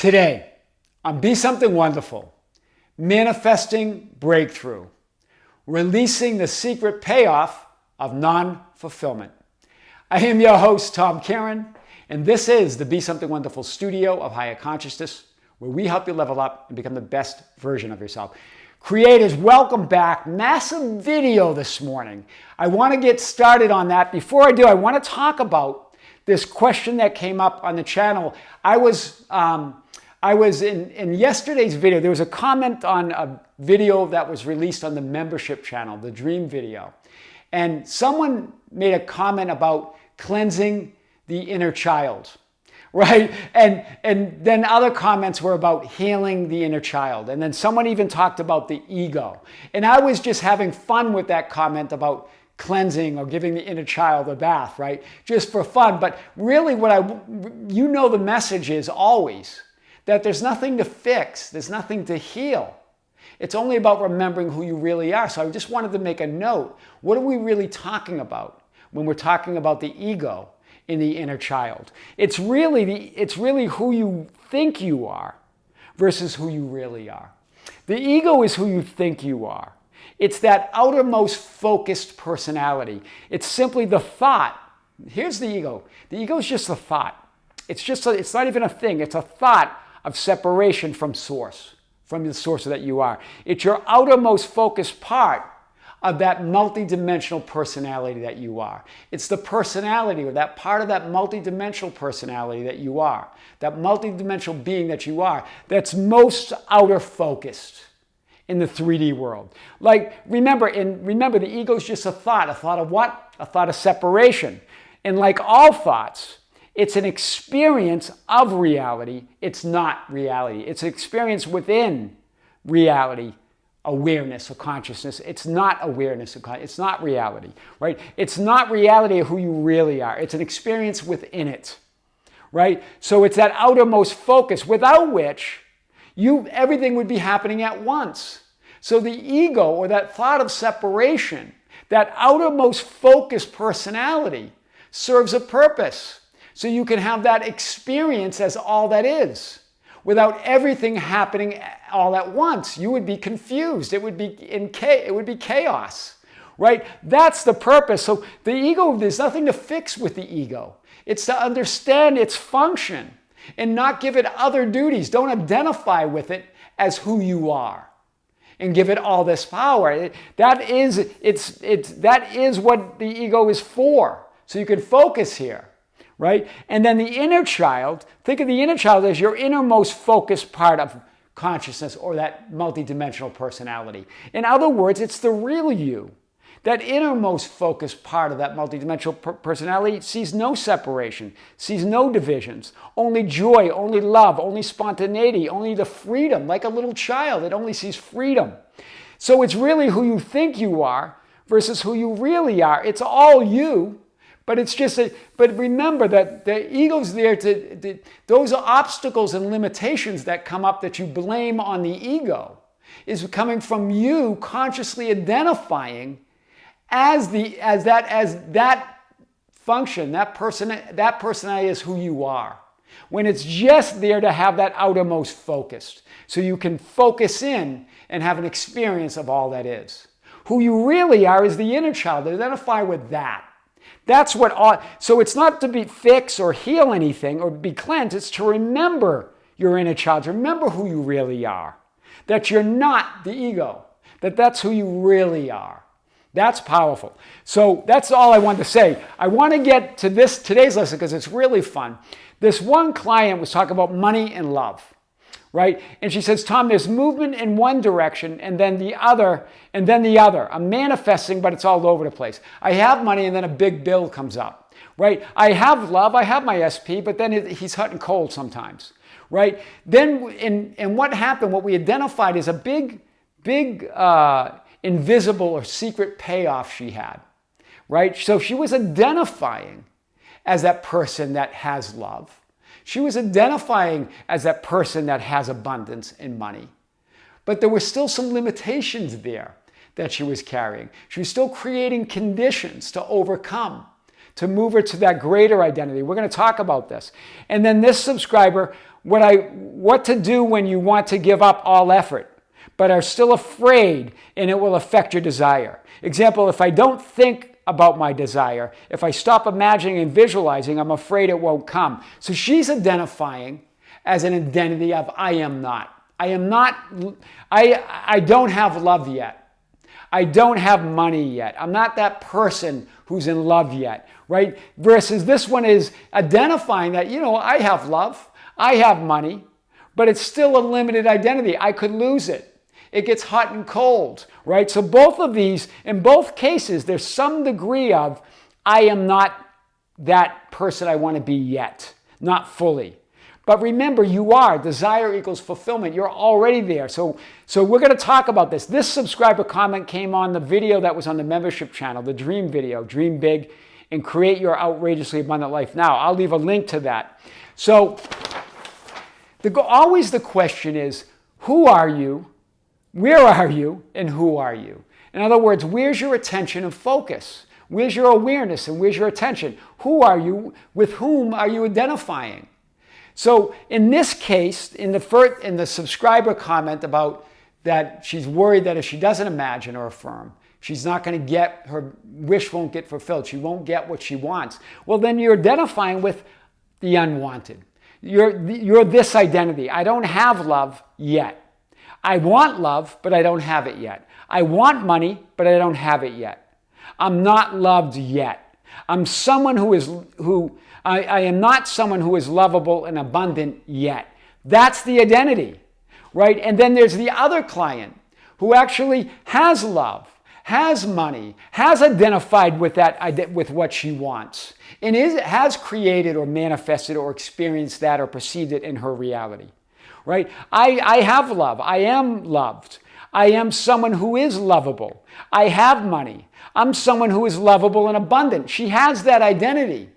Today, on Be Something Wonderful, manifesting breakthrough, releasing the secret payoff of non-fulfillment. I am your host, Tom Kearin, and this is the Be Something Wonderful studio of higher consciousness, where we help you level up and become the best version of yourself. Creators, welcome back. Massive video this morning. I want to get started on that. Before I do, I want to talk about this question that came up on the channel. I was in yesterday's video. There was a comment on a video that was released on the membership channel, the Dream video. And someone made a comment about cleansing the inner child, right? And then other comments were about healing the inner child. And then someone even talked about the ego. And I was just having fun with that comment about cleansing or giving the inner child a bath, right? Just for fun. But really the message is always that there's nothing to fix. There's nothing to heal. It's only about remembering who you really are. So I just wanted to make a note. What are we really talking about when we're talking about the ego in the inner child? It's really who you think you are versus who you really are. The ego is who you think you are. It's that outermost focused personality. It's simply the thought. Here's the ego. The ego is just a thought. It's not even a thing. It's a thought of separation from source, from the source that you are. It's your outermost focused part of that multidimensional personality that you are. It's the personality, or that part of that multidimensional personality that you are, that multidimensional being that you are, that's most outer focused in the 3D world. Like, remember, the ego is just a thought of what? A thought of separation. And like all thoughts, it's an experience of reality. It's not reality. It's an experience within reality, awareness or consciousness. It's not awareness. It's not reality, right? It's not reality of who you really are. It's an experience within it, right? So it's that outermost focus without which everything would be happening at once. So the ego, or that thought of separation, that outermost focused personality, serves a purpose. So you can have that experience as all that is, without everything happening all at once. You would be confused. It would be chaos, right? That's the purpose. So the ego, there's nothing to fix with the ego. It's to understand its function and not give it other duties. Don't identify with it as who you are and give it all this power. That is what the ego is for. So you can focus here. Right? And then the inner child, think of the inner child as your innermost focused part of consciousness, or that multidimensional personality. In other words, it's the real you. That innermost focused part of that multidimensional personality sees no separation, sees no divisions, only joy, only love, only spontaneity, only the freedom. Like a little child, it only sees freedom. So it's really who you think you are versus who you really are. It's all you. But but remember that the ego's there those obstacles and limitations that come up that you blame on the ego is coming from you consciously identifying as that function, that personality is who you are. When it's just there to have that outermost focused, so you can focus in and have an experience of all that is. Who you really are is the inner child. Identify with that. That's so it's not to be fix or heal anything or be cleansed. It's to remember your inner child. Remember who you really are. That you're not the ego. That's who you really are. That's powerful. So that's all I wanted to say. I want to get to today's lesson because it's really fun. This one client was talking about money and love. Right? And she says, Tom, there's movement in one direction and then the other, and then the other. I'm manifesting, but it's all over the place. I have money and then a big bill comes up, right? I have love, I have my SP, but then he's hot and cold sometimes, right? Then, and what happened, what we identified is a big invisible or secret payoff she had, right? So she was identifying as that person that has love. She was identifying as that person that has abundance in money. But there were still some limitations there that she was carrying. She was still creating conditions to overcome, to move her to that greater identity. We're going to talk about this. And then this subscriber what to do when you want to give up all effort, but are still afraid and it will affect your desire. Example, if I don't think about my desire, if I stop imagining and visualizing, I'm afraid it won't come. So she's identifying as an identity of I am not. I don't have love yet. I don't have money yet. I'm not that person who's in love yet, right? Versus this one is identifying that, I have love, I have money, but it's still a limited identity. I could lose it. It gets hot and cold, right? So both of these, in both cases, there's some degree of I am not that person I want to be yet, not fully. But remember, you are. Desire equals fulfillment. You're already there. So we're going to talk about this. This subscriber comment came on the video that was on the membership channel, the dream video, Dream Big and Create Your Outrageously Abundant Life Now. I'll leave a link to that. So always the question is, who are you? Where are you? And who are you? In other words, where's your attention and focus? Where's your awareness and where's your attention? Who are you? With whom are you identifying? So in this case, in the subscriber comment about that she's worried that if she doesn't imagine or affirm, she's not going to get, her wish won't get fulfilled. She won't get what she wants. Well, then you're identifying with the unwanted. You're this identity. I don't have love yet. I want love, but I don't have it yet. I want money, but I don't have it yet. I'm not loved yet. I'm someone I am not someone who is lovable and abundant yet. That's the identity, right? And then there's the other client who actually has love, has money, has identified with with what she wants, and has created or manifested or experienced that or perceived it in her reality, right? I have love. I am loved. I am someone who is lovable. I have money. I'm someone who is lovable and abundant. She has that identity.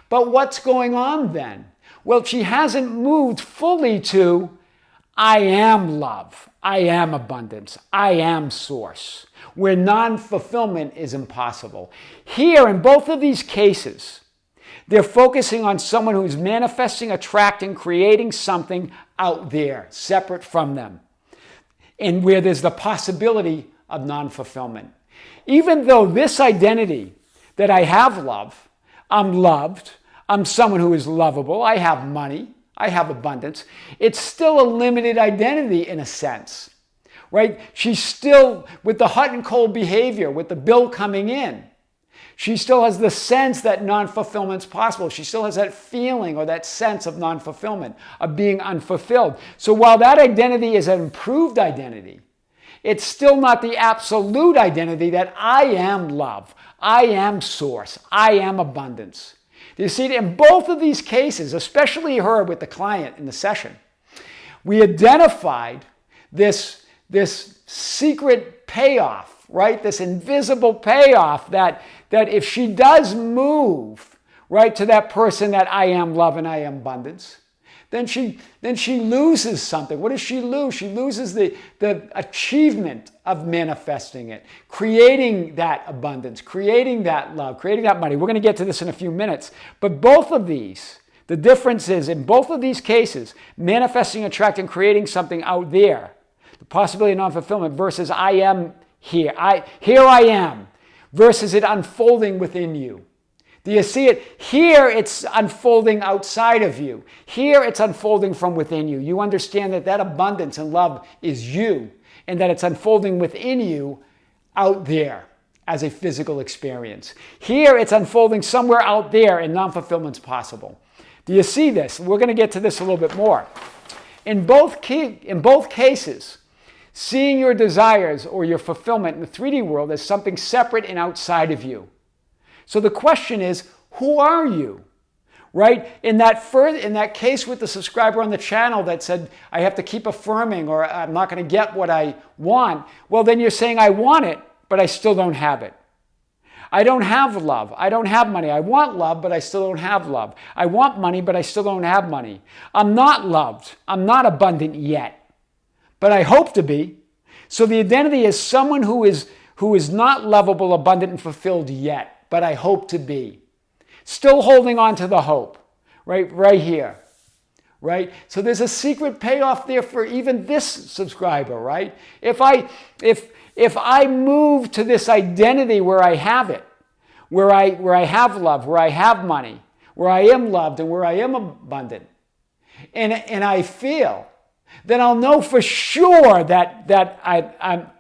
But what's going on then? Well, she hasn't moved fully to I am love, I am abundance, I am source, where non-fulfillment is impossible. Here, in both of these cases, they're focusing on someone who's manifesting, attracting, creating something out there, separate from them, and where there's the possibility of non-fulfillment. Even though this identity that I have love, I'm loved, I'm someone who is lovable, I have money, I have abundance, it's still a limited identity in a sense, right? She's still, with the hot and cold behavior, with the bill coming in, she still has the sense that non-fulfillment is possible. She still has that feeling or that sense of non-fulfillment, of being unfulfilled. So while that identity is an improved identity, it's still not the absolute identity that I am love, I am source, I am abundance. You see, in both of these cases, especially her with the client in the session, we identified this secret payoff, right? This invisible payoff that if she does move, right, to that person that I am love and I am abundance, then she loses something. What does she lose? She loses the achievement of manifesting it, creating that abundance, creating that love, creating that money. We're going to get to this in a few minutes. But both of these, the difference is in both of these cases, manifesting, attracting, creating something out there, the possibility of non-fulfillment versus I am here. Here I am, versus it unfolding within you. Do you see it? Here it's unfolding outside of you. Here it's unfolding from within you. You understand that abundance and love is you, and that it's unfolding within you out there as a physical experience. Here it's unfolding somewhere out there, and non-fulfillment's possible. Do you see this? We're going to get to this a little bit more. In both cases, seeing your desires or your fulfillment in the 3D world as something separate and outside of you. So the question is, who are you? Right? In that case with the subscriber on the channel that said, I have to keep affirming or I'm not going to get what I want. Well, then you're saying, I want it, but I still don't have it. I don't have love. I don't have money. I want love, but I still don't have love. I want money, but I still don't have money. I'm not loved. I'm not abundant yet, but I hope to be. So the identity is someone who is not lovable, abundant, and fulfilled yet, but I hope to be. Still holding on to the hope, right here, right? So there's a secret payoff there for even this subscriber, right? If I move to this identity where I have it, where I have love, where I have money, where I am loved and where I am abundant, and I feel, then I'll know for sure that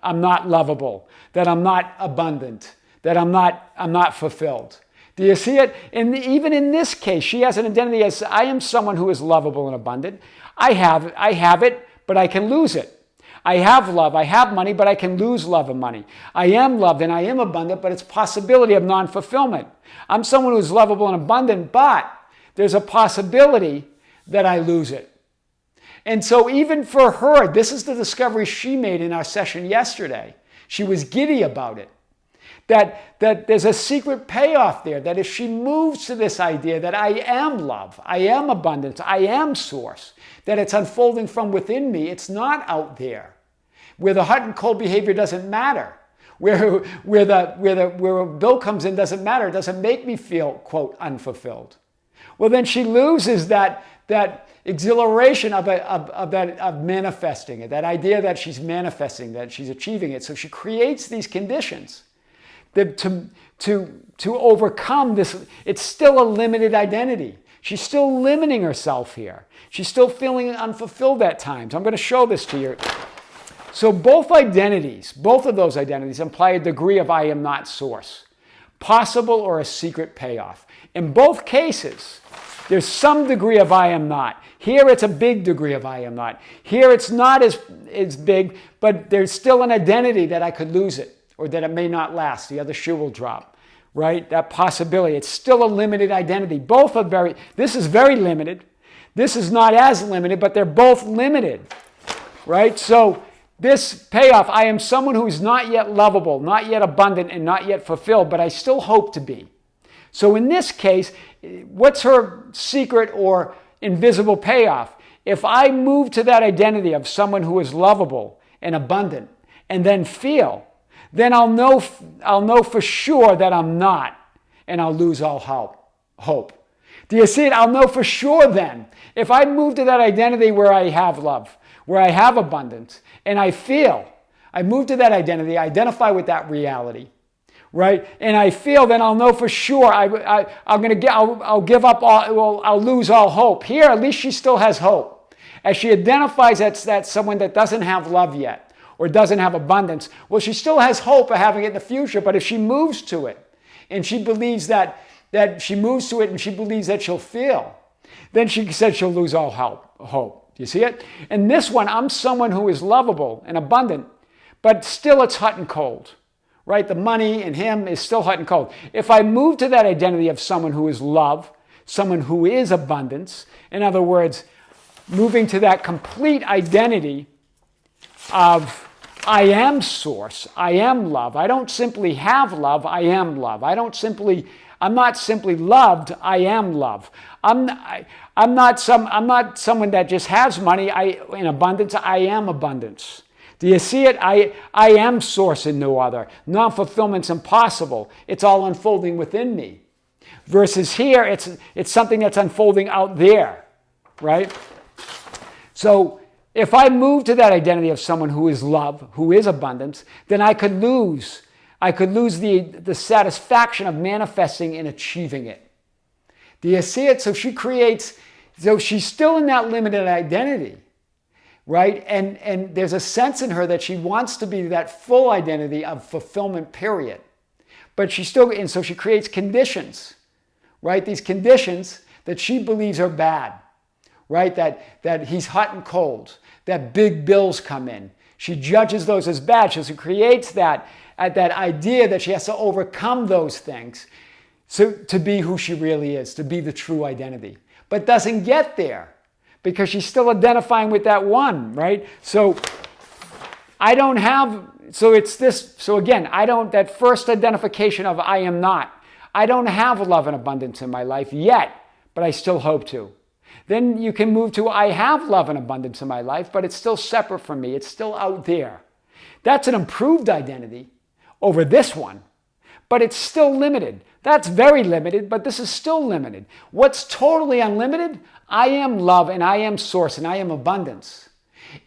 I'm not lovable, that I'm not abundant, that I'm not fulfilled. Do you see it? And even in this case, she has an identity as I am someone who is lovable and abundant. I have it, but I can lose it. I have love, I have money, but I can lose love and money. I am loved and I am abundant, but it's possibility of non-fulfillment. I'm someone who's lovable and abundant, but there's a possibility that I lose it. And so even for her, this is the discovery she made in our session yesterday. She was giddy about it. That there's a secret payoff there, that if she moves to this idea that I am love, I am abundance, I am source, that it's unfolding from within me, it's not out there. Where the hot and cold behavior doesn't matter. Where a bill comes in doesn't matter. It doesn't make me feel, quote, unfulfilled. Well, then she loses that exhilaration of manifesting it, that idea that she's manifesting, that she's achieving it. So she creates these conditions that to overcome this. It's still a limited identity. She's still limiting herself here. She's still feeling unfulfilled at times. I'm going to show this to you. So both of those identities imply a degree of I am not source, possible or a secret payoff. In both cases, there's some degree of I am not. Here it's a big degree of I am not. Here it's not as big, but there's still an identity that I could lose it or that it may not last. The other shoe will drop, right? That possibility. It's still a limited identity. Both are this is very limited. This is not as limited, but they're both limited, right? So this payoff, I am someone who is not yet lovable, not yet abundant, and not yet fulfilled, but I still hope to be. So in this case, what's her secret or invisible payoff? If I move to that identity of someone who is lovable and abundant and then feel, then I'll know for sure that I'm not, and I'll lose all hope. Do you see it? I'll know for sure then. If I move to that identity where I have love, where I have abundance, and I feel, I move to that identity, I identify with that reality, right? And I feel, then I'll know for sure I'll give up I'll lose all hope. Here, at least she still has hope. As she identifies that's someone that doesn't have love yet or doesn't have abundance, well, she still has hope of having it in the future. But if she moves to it and she believes that she moves to it and she believes that she'll feel, then she said she'll lose all hope. Do you see it? And this one, I'm someone who is lovable and abundant, but still it's hot and cold, right? The money and him is still hot and cold. If I move to that identity of someone who is love, someone who is abundance, in other words, moving to that complete identity of I am source, I am love. I don't simply have love, I am love. I'm not simply loved, I am love. I'm not someone that just has money in abundance, I am abundance. Do you see it? I am source and no other. Non-fulfillment's impossible. It's all unfolding within me. Versus here, it's something that's unfolding out there, right? So if I move to that identity of someone who is love, who is abundance, then I could lose the satisfaction of manifesting and achieving it. Do you see it? So she's still in that limited identity, right? And there's a sense in her that she wants to be that full identity of fulfillment, period. But so she creates conditions, right? These conditions that she believes are bad, right? That he's hot and cold, that big bills come in. She judges those as bad. So she creates that idea that she has to overcome those things to be who she really is, to be the true identity. But doesn't get there because she's still identifying with that one, right? So that first identification of I am not. I don't have love and abundance in my life yet, but I still hope to. Then you can move to I have love and abundance in my life, but it's still separate from me. It's still out there. That's an improved identity over this one. but it's still limited. That's very limited, but this is still limited. What's totally unlimited? I am love, and I am source, and I am abundance.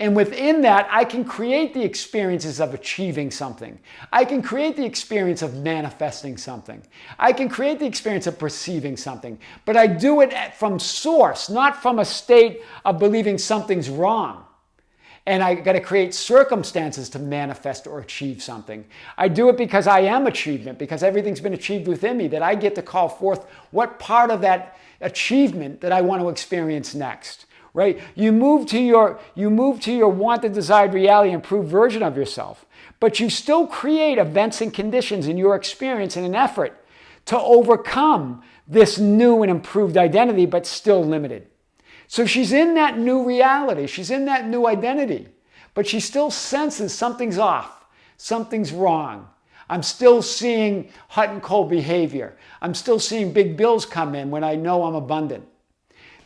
And within that, I can create the experiences of achieving something. I can create the experience of manifesting something. I can create the experience of perceiving something. But I do it from source, not from a state of believing something's wrong. And I got to create circumstances to manifest or achieve something. I do it because I am achievement, because everything's been achieved within me, that I get to call forth what part of that achievement that I want to experience next. Right? You move to your wanted, desired reality, improved version of yourself, but you still create events and conditions in your experience in an effort to overcome this new and improved identity, but still limited. So she's in that new reality, she's in that new identity, but she still senses something's off, something's wrong. I'm still seeing hot and cold behavior. I'm still seeing big bills come in when I know I'm abundant.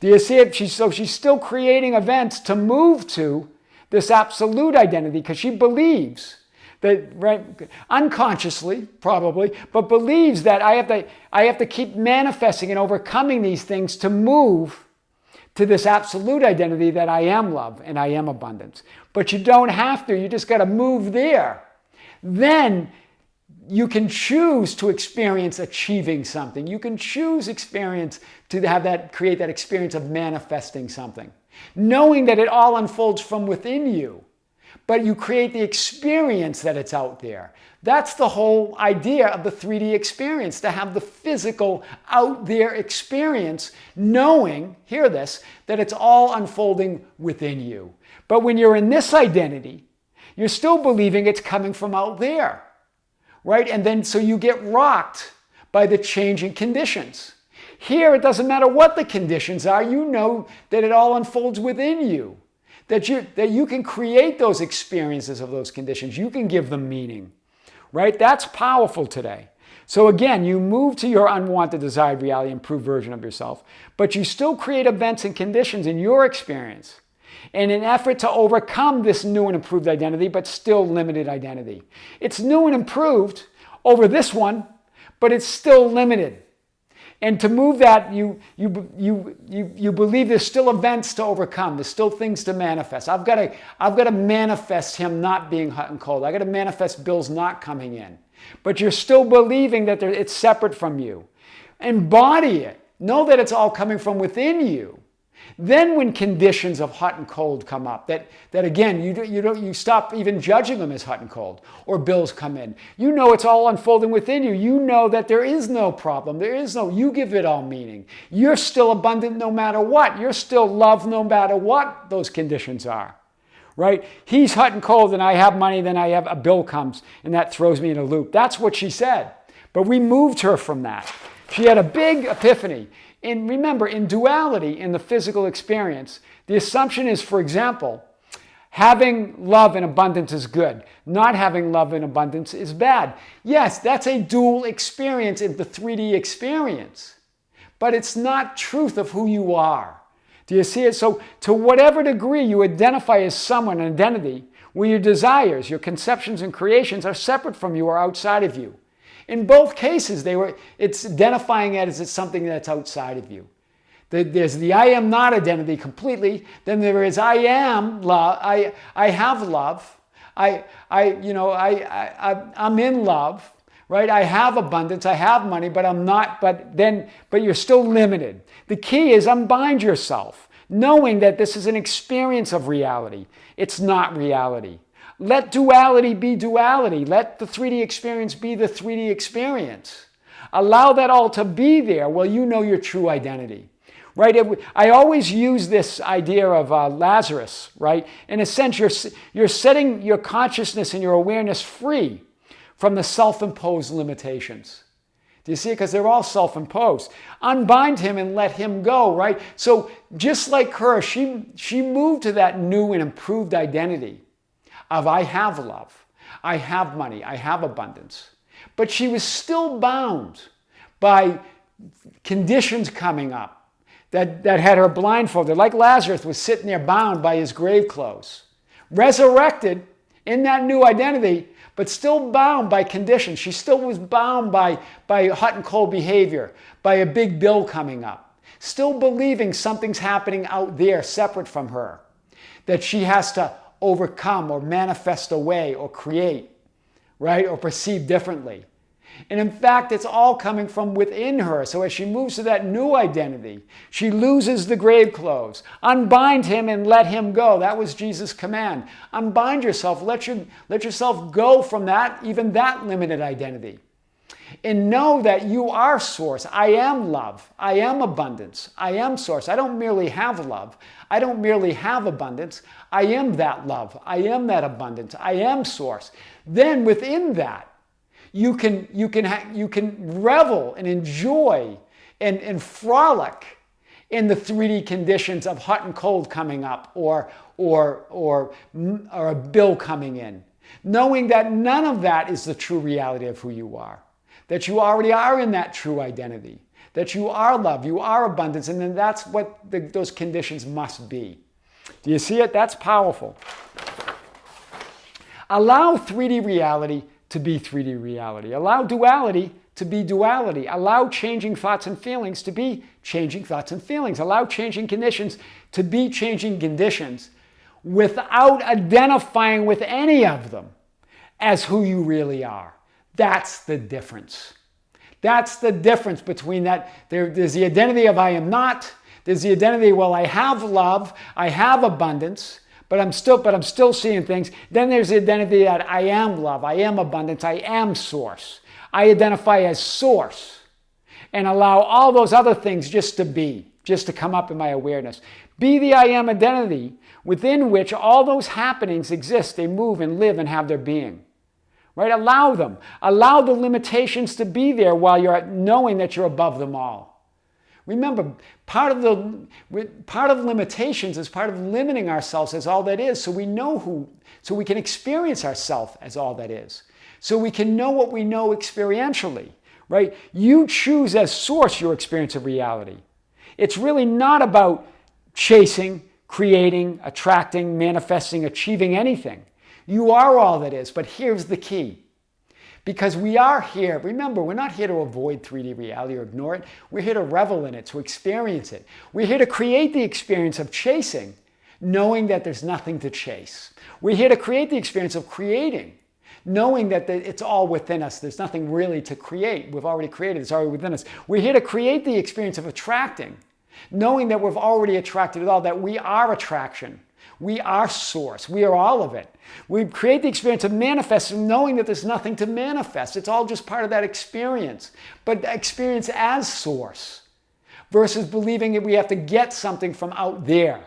Do you see it? She's still creating events to move to this absolute identity because she believes that, right, unconsciously probably, but believes that I have to keep manifesting and overcoming these things to move to this absolute identity that I am love and I am abundance. But you don't have to. You just got to move there. Then you can choose to experience achieving something. You can choose experience to have that, create that experience of manifesting something. Knowing that it all unfolds from within you, but you create the experience that it's out there. That's the whole idea of the 3D experience, to have the physical out there experience, knowing, hear this, that it's all unfolding within you. But when you're in this identity, you're still believing it's coming from out there. Right? And then so you get rocked by the changing conditions. Here, it doesn't matter what the conditions are. You know that it all unfolds within you. That you can create those experiences of those conditions. You can give them meaning. Right? That's powerful today. So again, you move to your unwanted, desired reality, improved version of yourself, but you still create events and conditions in your experience in an effort to overcome this new and improved identity, but still limited identity. It's new and improved over this one, but it's still limited. And to move that, you believe there's still events to overcome. There's still things to manifest. I've got to manifest him not being hot and cold. I've got to manifest bills not coming in. But you're still believing that it's separate from you. Embody it. Know that it's all coming from within you. Then when conditions of hot and cold come up, that again, you stop even judging them as hot and cold, or bills come in. You know it's all unfolding within you. You know that there is no problem. You give it all meaning. You're still abundant no matter what. You're still loved no matter what those conditions are. Right? He's hot and cold and I have money, then I have a bill comes and that throws me in a loop. That's what she said. But we moved her from that. She had a big epiphany. And remember, in duality, in the physical experience, the assumption is, for example, having love and abundance is good. Not having love and abundance is bad. Yes, that's a dual experience in the 3D experience. But it's not truth of who you are. Do you see it? So to whatever degree you identify as someone, an identity, where your desires, your conceptions and creations are separate from you or outside of you. In both cases, it's identifying it as it's something that's outside of you. There's the I am not identity completely. Then there is I am love. I have love. I'm in love, right? I have abundance. I have money, but I'm not. But you're still limited. The key is unbind yourself, knowing that this is an experience of reality. It's not reality. Let duality be duality. Let the 3D experience be the 3D experience. Allow that all to be there while you know your true identity. Right? I always use this idea of Lazarus, right? In a sense, you're setting your consciousness and your awareness free from the self-imposed limitations. Do you see it? Because they're all self-imposed. Unbind him and let him go, right? So just like her, she moved to that new and improved identity of I have love, I have money, I have abundance. But she was still bound by conditions coming up that had her blindfolded, like Lazarus was sitting there bound by his grave clothes. Resurrected in that new identity, but still bound by conditions. She still was bound by hot and cold behavior, by a big bill coming up, still believing something's happening out there separate from her, that she has to overcome or manifest away or create, right? Or perceive differently. And in fact, it's all coming from within her. So as she moves to that new identity, she loses the grave clothes. Unbind him and let him go. That was Jesus' command. Unbind yourself. Let yourself go from that, even that limited identity. And know that you are source. I am love. I am abundance. I am source. I don't merely have love. I don't merely have abundance. I am that love. I am that abundance. I am source. Then within that, you can revel and enjoy and frolic in the 3D conditions of hot and cold coming up or a bill coming in, knowing that none of that is the true reality of who you are, that you already are in that true identity, that you are love, you are abundance, and then that's what those conditions must be. Do you see it? That's powerful. Allow 3D reality to be 3D reality. Allow duality to be duality. Allow changing thoughts and feelings to be changing thoughts and feelings. Allow changing conditions to be changing conditions without identifying with any of them as who you really are. That's the difference. That's the difference between that. There's the identity of I am not. There's the identity, well, I have love, I have abundance, but I'm still seeing things. Then there's the identity that I am love, I am abundance, I am source. I identify as source and allow all those other things just to be, just to come up in my awareness. Be the I am identity within which all those happenings exist. They move and live and have their being. Right? Allow them. Allow the limitations to be there while you're knowing that you're above them all. Remember, part of limitations is part of limiting ourselves as all that is, so we can experience ourselves as all that is. So we can know what we know experientially, right? You choose as source your experience of reality. It's really not about chasing, creating, attracting, manifesting, achieving anything. You are all that is, but here's the key. Because we are here, remember, we're not here to avoid 3D reality or ignore it. We're here to revel in it, to experience it. We're here to create the experience of chasing, knowing that there's nothing to chase. We're here to create the experience of creating, knowing that it's all within us. There's nothing really to create. We've already created. It's already within us. We're here to create the experience of attracting, knowing that we've already attracted it all, that we are attraction. We are source. We are all of it. We create the experience of manifesting, knowing that there's nothing to manifest. It's all just part of that experience. But the experience as source versus believing that we have to get something from out there,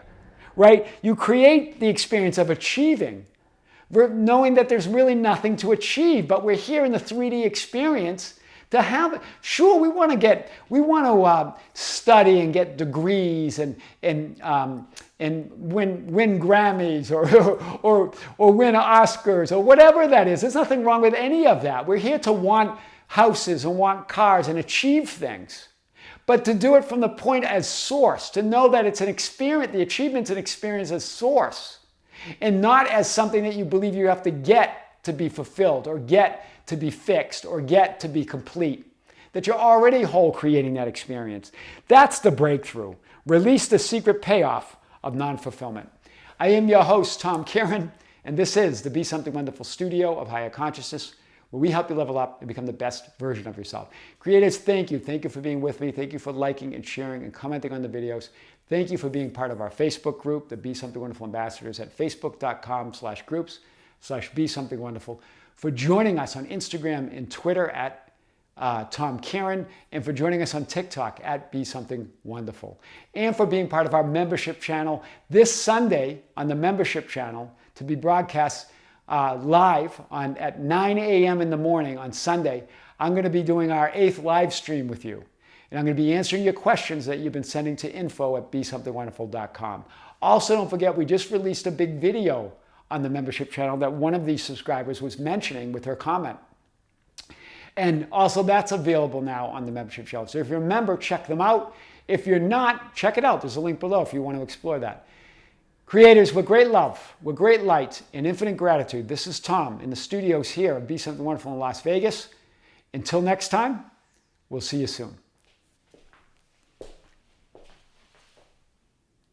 right? You create the experience of achieving, knowing that there's really nothing to achieve, but we're here in the 3D experience to have it. Sure, we want to study and get degrees and win Grammys or win Oscars or whatever that is. There's nothing wrong with any of that. We're here to want houses and want cars and achieve things. But to do it from the point as source, to know that it's an experience, the achievement's an experience as source, and not as something that you believe you have to get to be fulfilled or get to be fixed or get to be complete. That you're already whole creating that experience. That's the breakthrough. Release the secret payoff of non-fulfillment. I am your host, Tom Kearin, and this is the Be Something Wonderful studio of higher consciousness, where we help you level up and become the best version of yourself. Creators, thank you. Thank you for being with me. Thank you for liking and sharing and commenting on the videos. Thank you for being part of our Facebook group, the Be Something Wonderful Ambassadors, at facebook.com/groups/Be Something Wonderful. For joining us on Instagram and Twitter at Tom Kearin, and for joining us on TikTok at Be Something Wonderful. And for being part of our membership channel this Sunday on the membership channel, to be broadcast live at 9 a.m. in the morning on Sunday. I'm going to be doing our 8th live stream with you. And I'm going to be answering your questions that you've been sending to info@besomethingwonderful.com. Also, don't forget, we just released a big video on the membership channel that one of these subscribers was mentioning with her comment. And also that's available now on the membership channel. So if you're a member, check them out. If you're not, check it out. There's a link below if you want to explore that. Creators, with great love, with great light, and infinite gratitude, this is Tom in the studios here of Be Something Wonderful in Las Vegas. Until next time, we'll see you soon.